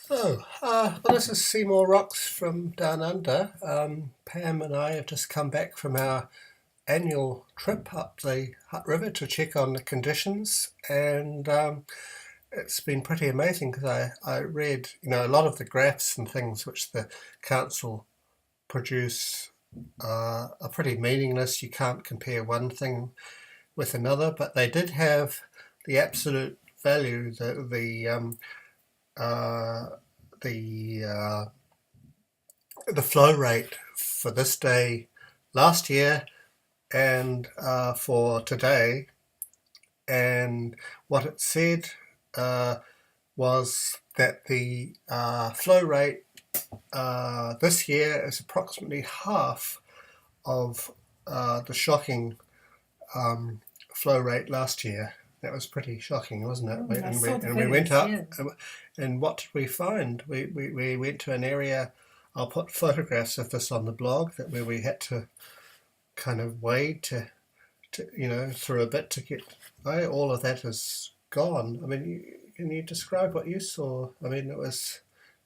Well, this is Seymour Rocks from Down Under. Pam and I have just come back from our annual trip up the Hutt River to check on the conditions, and it's been pretty amazing because I read, a lot of the graphs and things which the council produce are pretty meaningless. You can't compare one thing with another, but they did have the absolute value, uh, the the flow rate for this day last year and for today. And what it said was that the flow rate this year is approximately half of the shocking flow rate last year. That was pretty shocking, wasn't it? I And saw the we went videos, up, yeah. and what did we find? We went to an area. I'll put photographs of this on the blog, that where we had to kind of wade to through a bit to get by. All of that is gone. I mean, can you describe what you saw? I mean, it was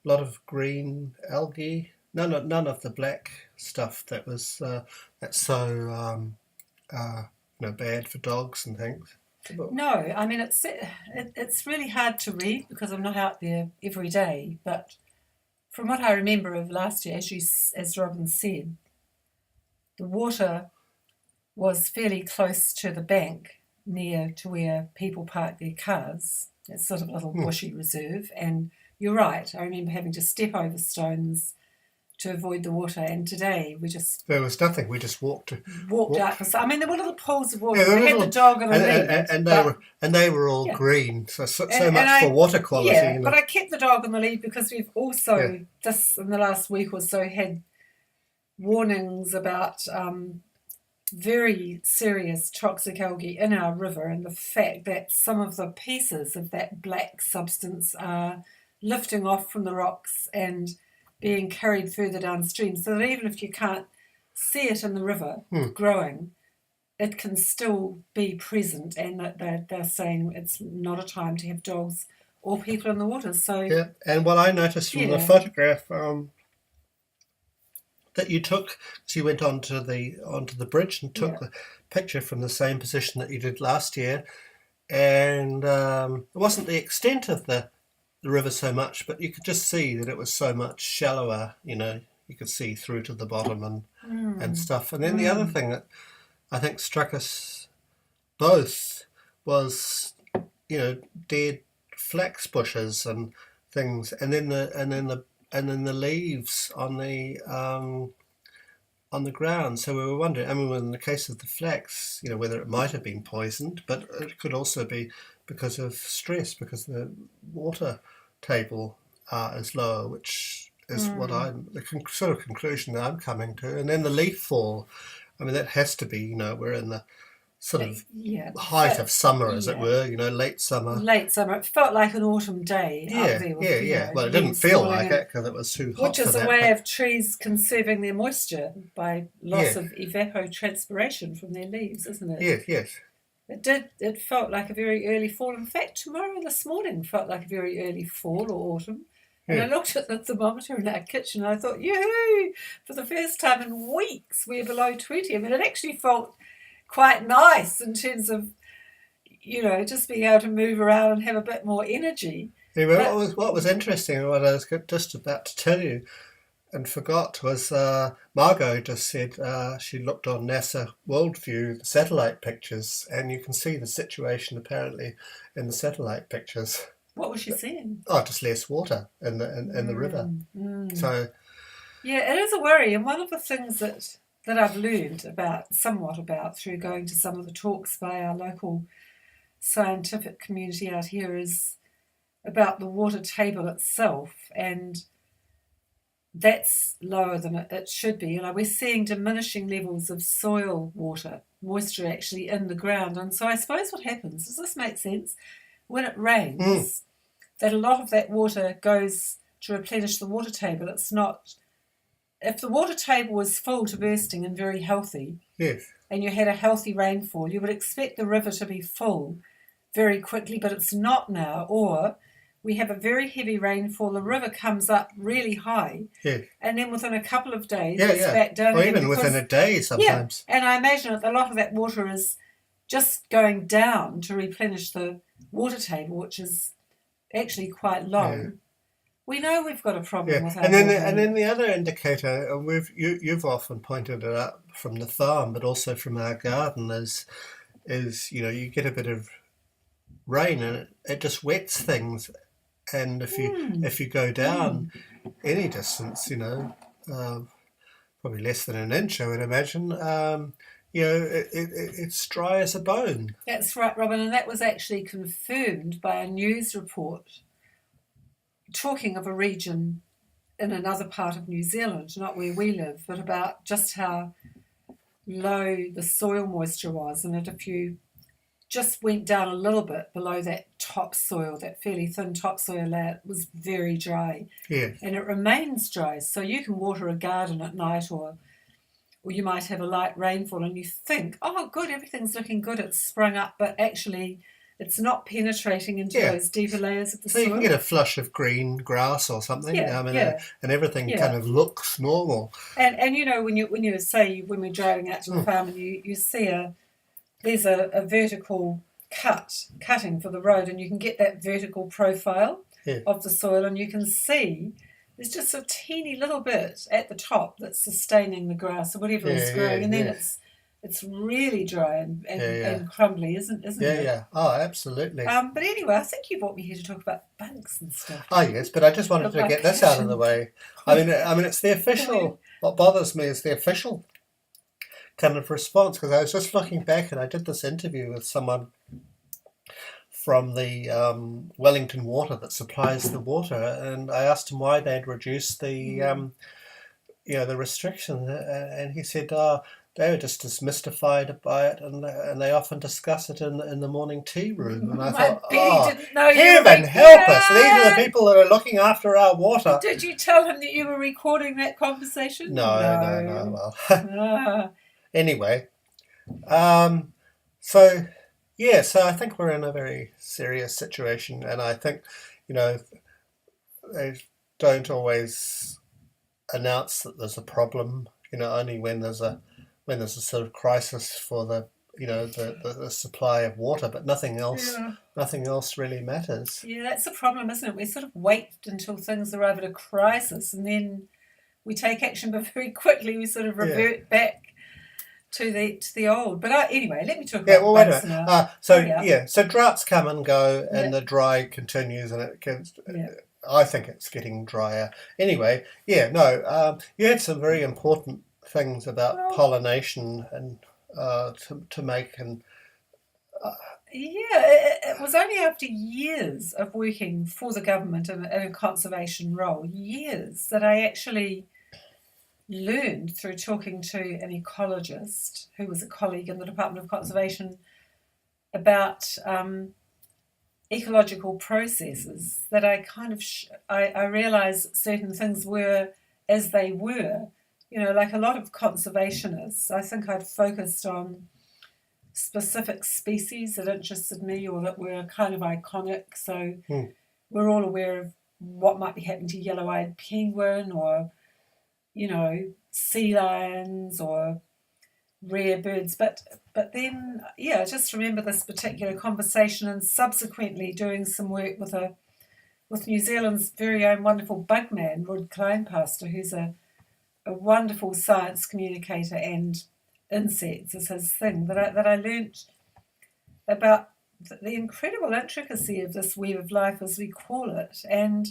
a lot of green algae. None of the black stuff that's so bad for dogs and things. No, I mean it's really hard to read because I'm not out there every day. But from what I remember of last year, as Robin said, the water was fairly close to the bank, near to where people park their cars. It's sort of a little bushy reserve, and you're right. I remember having to step over stones to avoid the water. And today we just There was nothing. We just walked walked. out. I mean, there were little pools of water. Yeah, We had the dog on a lead, and they were all yeah, green. So and much for water quality. yeah, but I kept the dog on the lead because we've also Yeah. just in the last week or so had warnings about very serious toxic algae in our river, and the fact that some of the pieces of that black substance are lifting off from the rocks and being carried further downstream, so that even if you can't see it in the river growing, it can still be present, and that they're saying it's not a time to have dogs or people in the water. So Yeah, and what I noticed from the yeah, photograph that you took, so you went onto the bridge and took yeah. the picture from the same position that you did last year, and it wasn't the extent of the river so much, but you could just see that it was so much shallower. You could see through to the bottom and stuff. And then the other thing that I think struck us both was dead flax bushes and things, and then the leaves on the ground. So we were wondering. I mean, in the case of the flax, whether it might have been poisoned, but it could also be because of stress, because the water table is lower, which is sort of conclusion that I'm coming to. And then the leaf fall. I mean, that has to be. We're in the sort of Yeah, height of summer, as it yeah, were. Late summer. late summer. It felt like an autumn day up Yeah, there yeah, with yeah. Well, it didn't leaves feel falling, like it because it was too hot which for is a that. way But of trees conserving their moisture by loss yeah, of evapotranspiration from their leaves, isn't it? yes, yes. It did. It felt like a very early fall. In fact, tomorrow this morning felt like a very early fall or autumn. And I Yeah. looked at the thermometer in our kitchen and I thought, yoo-hoo, for the first time in weeks, we're below 20. I mean, it actually felt quite nice in terms of, just being able to move around and have a bit more energy. Anyway, But what was interesting, and what I was just about to tell you and forgot, was Margot just said she looked on NASA Worldview, the satellite pictures, and you can see the situation apparently in the satellite pictures. what was she saying? Oh, just less water in the river. So Yeah, it is a worry. And one of the things that I've learned somewhat about through going to some of the talks by our local scientific community out here is about the water table itself, and that's lower than it should be. We're seeing diminishing levels of soil water, moisture actually in the ground. And so I suppose what happens, does this make sense? When it rains, that a lot of that water goes to replenish the water table. It's not, if the water table was full to bursting and very healthy, yes, and you had a healthy rainfall, you would expect the river to be full very quickly, but it's not now. Or we have a very heavy rainfall, the river comes up really high, Yeah. and then within a couple of days Yeah, it's yeah. back down Or again. even within a day sometimes. Yeah, and I imagine that a lot of that water is just going down to replenish the water table, which is actually quite low. Yeah. We know we've got a problem with our And then water. the other indicator, and you've often pointed it out from the farm, but also from our garden, is you get a bit of rain and it just wets things, and if you go down any distance, probably less than an inch, I would imagine, it's dry as a bone. That's right, Robin, and that was actually confirmed by a news report talking of a region in another part of New Zealand, not where we live, but about just how low the soil moisture was, and that if you just went down a little bit below that topsoil, that fairly thin topsoil layer, it was very dry. Yeah. And it remains dry, so you can water a garden at night, or you might have a light rainfall and you think, oh good, everything's looking good, it's sprung up, but actually it's not penetrating into those deeper layers of the soil. So you can get a flush of green grass or something, and everything kind of looks normal. And when we're driving out to the farm and you see there's a vertical cutting for the road, and you can get that vertical profile of the soil, and you can see there's just a teeny little bit at the top that's sustaining the grass or whatever is growing, and then it's really dry and crumbly, isn't it? Yeah. Oh, absolutely. But anyway, I think you brought me here to talk about bugs and stuff. Oh, yes, but I just wanted to get this out of the way. I mean, it's the official. What bothers me is the official kind of response, because I was just looking back and I did this interview with someone from the Wellington Water that supplies the water, and I asked him why they'd reduced the the restriction, and he said, they were just as mystified by it, and they often discuss it in the morning tea room. And I thought, didn't know heaven help us! These are the people that are looking after our water. Did you tell him that you were recording that conversation? No. Well, anyway, so I think we're in a very serious situation, and I think they don't always announce that there's a problem. Only when there's a sort of crisis for the supply of water, but nothing else really matters. Yeah, that's the problem, isn't it? We sort of wait until things arrive at a crisis, and then we take action, but very quickly we sort of revert back to the old. But anyway, let me talk about bugs now. So droughts come and go, and the dry continues, and it gets. I think it's getting drier. Anyway, you had some very important things about pollination and to make, and it was only after years of working for the government in a conservation role, that I actually learned through talking to an ecologist who was a colleague in the Department of Conservation about ecological processes, that I kind of I realised certain things were as they were. Like a lot of conservationists, I think I'd focused on specific species that interested me or that were kind of iconic. So we're all aware of what might be happening to yellow-eyed penguin, or sea lions, or rare birds. But then, I just remember this particular conversation, and subsequently doing some work with New Zealand's very own wonderful bugman, Rod Kleinpaster, who's a wonderful science communicator, and insects is his thing, that I learnt about the incredible intricacy of this web of life, as we call it. And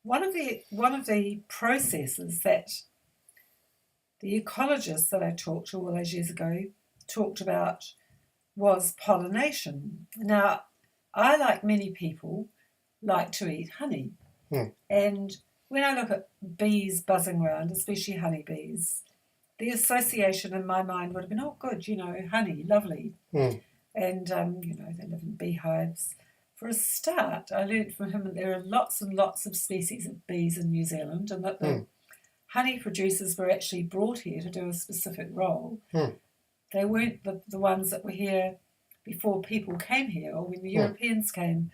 one of the processes that the ecologist that I talked to all those years ago talked about was pollination. Now, I, like many people, like to eat honey. And when I look at bees buzzing around, especially honeybees, the association in my mind would have been, oh, good, honey, lovely. And, they live in beehives. For a start, I learned from him that there are lots and lots of species of bees in New Zealand, and that the honey producers were actually brought here to do a specific role. They weren't the ones that were here before people came here, or when the Europeans came.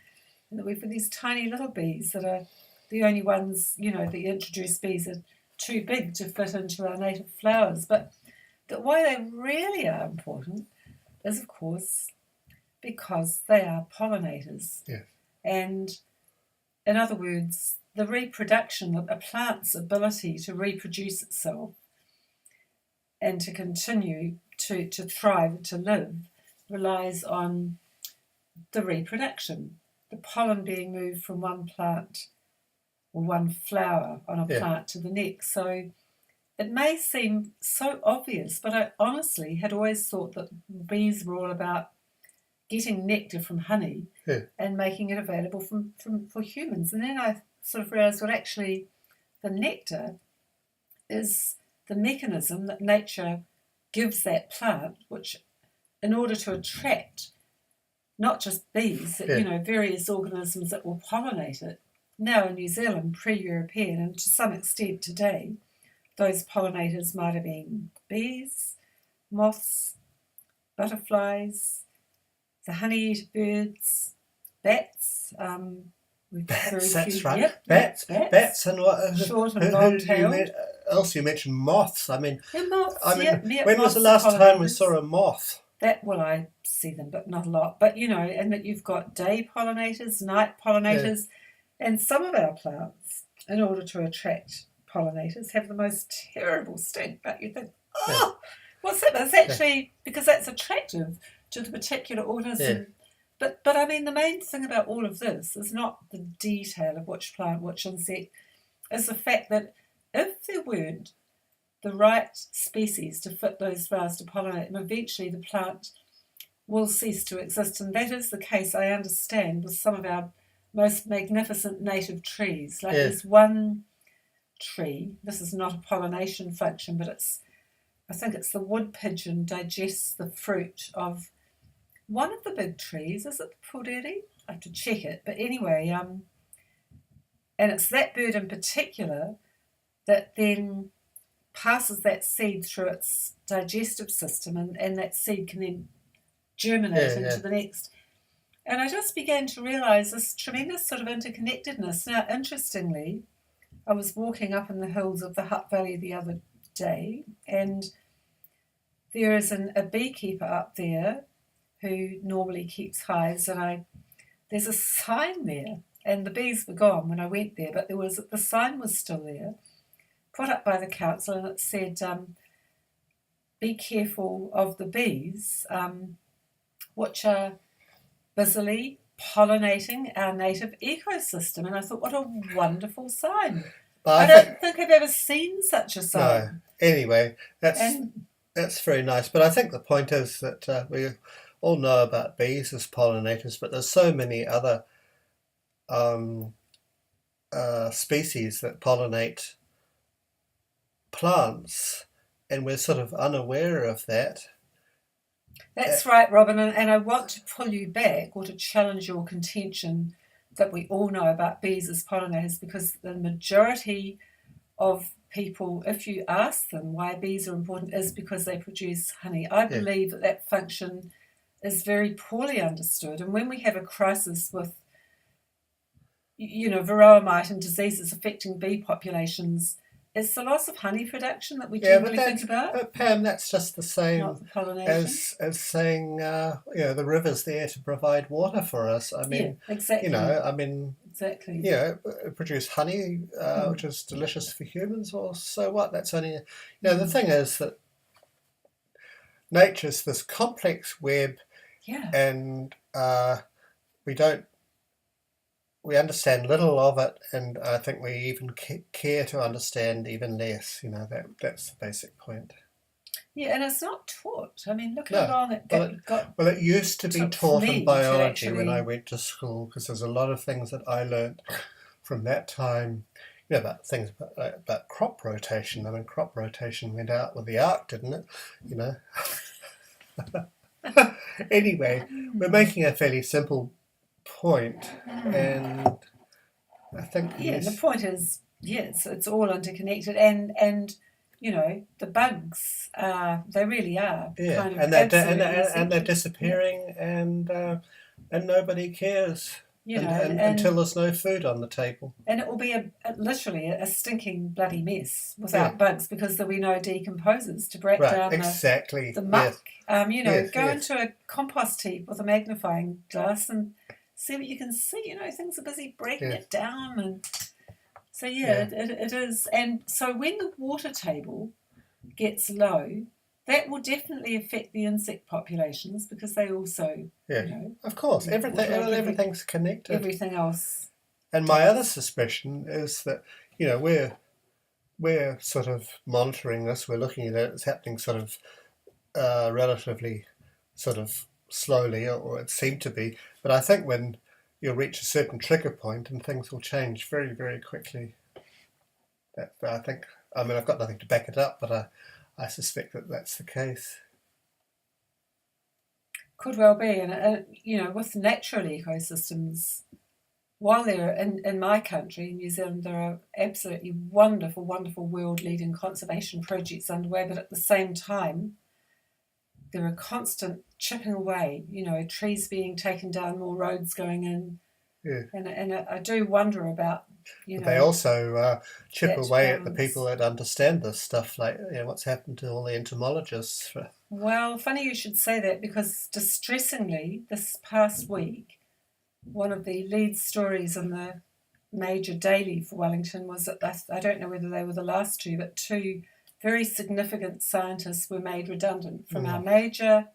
and that we've got these tiny little bees that are the only ones, the introduced bees are too big to fit into our native flowers. But that why they really are important is, of course, because they are pollinators. Yeah. And in other words, the reproduction of a plant's ability to reproduce itself and to continue to thrive, to live, relies on the reproduction, the pollen being moved from one plant or one flower on a plant to the next. So it may seem so obvious, but I honestly had always thought that bees were all about getting nectar from honey and making it available for humans. And then I sort of realised, well, actually, the nectar is the mechanism that nature gives that plant, which, in order to attract not just bees, various organisms that will pollinate it. Now in New Zealand, pre-European, and to some extent today, those pollinators might have been bees, moths, butterflies, the honey-eater birds, bats. Bats, that's right. Yep, bats, and what? Short and long-tailed. Else you mentioned moths. I mean, moths. When was the last time we saw a moth? I see them, but not a lot. But and that you've got day pollinators, night pollinators, and some of our plants, in order to attract pollinators, have the most terrible stink. But you think, what's that? But it's actually because that's attractive to the particular organism. Yeah. But I mean, the main thing about all of this is not the detail of which plant, which insect, is the fact that if there weren't the right species to fit those flowers to pollinate them, eventually the plant will cease to exist. And that is the case, I understand, with some of our most magnificent native trees. Like there's one tree, this is not a pollination function, but I think it's the wood pigeon digests the fruit of one of the big trees. Is it the puriri? I have to check it. But anyway, and it's that bird in particular that then passes that seed through its digestive system, and that seed can then germinate into the next. And I just began to realise this tremendous sort of interconnectedness. Now, interestingly, I was walking up in the hills of the Hutt Valley the other day, and there is a beekeeper up there who normally keeps hives, and there's a sign there, and the bees were gone when I went there, but the sign was still there, put up by the council, and it said, be careful of the bees, which are busily pollinating our native ecosystem. And I thought, what a wonderful sign. I don't think I've ever seen such a sign. No. Anyway, that's very nice. But I think the point is that we all know about bees as pollinators, but there's so many other species that pollinate plants, and we're sort of unaware of that. That's right, Robin, and I want to pull you back or to challenge your contention that we all know about bees as pollinators, because the majority of people, if you ask them why bees are important, is because they produce honey. I believe that function is very poorly understood, and when we have a crisis with varroa mite and diseases affecting bee populations, it's the loss of honey production that we generally think about. But Pam, that's just the same not the pollination. as saying, the river's there to provide water for us. I mean, exactly. Exactly. Produce honey, which is delicious for humans. Well, so what? That's only, the thing is that nature's this complex web, and we understand little of it, and I think we even care to understand even less. That's the basic point. Yeah, and it's not taught. I mean, look how long it got. Well, it used to be taught in biology when I went to school, because there's a lot of things that I learnt from that time. About things about crop rotation. I mean, crop rotation went out with the ark, didn't it? Anyway, we're making a fairly simple point, and I think the point is it's all interconnected, and the bugs they really are kind of and they're disappearing, and nobody cares you know, and until there's no food on the table. and it will be literally a stinking bloody mess without Yeah. bugs, because there'll be no decomposers to break Right, down exactly. the muck. You know, Yes, go yes. into a compost heap with a magnifying glass and see what you can see. You know, things are busy breaking Yes. it down, and so Yeah. it is. And so when the water table gets low, that will definitely affect the insect populations, because they also, Yeah. you know, Of course, like everything's connected. everything else. And my other suspicion is that, you know, we're sort of monitoring this. We're looking at it. It's happening sort of relatively sort of slowly, or it seemed to be. But I think when you'll reach a certain trigger point and things will change very, very quickly. I think, I mean, I've got nothing to back it up, but I suspect that that's the case. Could well be. And, you know, with natural ecosystems, while there are, in my country, New Zealand, there are absolutely wonderful, wonderful world-leading conservation projects underway, but at the same time, there are constant chipping away, you know, trees being taken down, more roads going in. Yeah. And I do wonder about, you know. They also chip away at the balance. people that understand this stuff, like, you know, what's happened to all the entomologists. Well, funny you should say that, because distressingly, this past week, one of the lead stories in the major daily for Wellington was that I don't know whether they were the last two, but two very significant scientists were made redundant from our major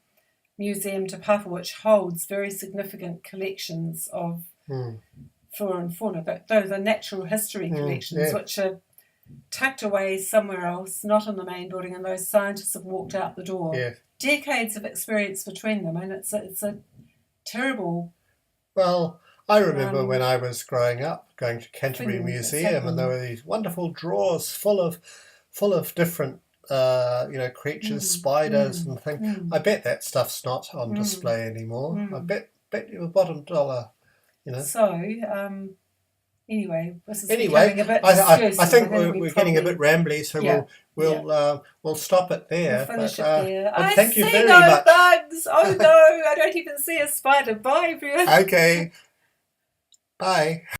museum Te Papa, which holds very significant collections of flora and fauna, but those are natural history collections, which are tucked away somewhere else, not in the main building, and those scientists have walked out the door. Yeah. Decades of experience between them, and it's a terrible. Well, I remember when I was growing up, going to Canterbury Museum, and there were these wonderful drawers full of different, you know, creatures, spiders and things. I bet that stuff's not on display anymore. I bet your bottom dollar, you know. So, anyway, this is becoming a bit I think we're getting a bit rambly, so we'll stop it there. We'll finish it there. But thank you very no much. bugs. Oh no, I don't even see a spider. Bye, everyone. Okay. Bye.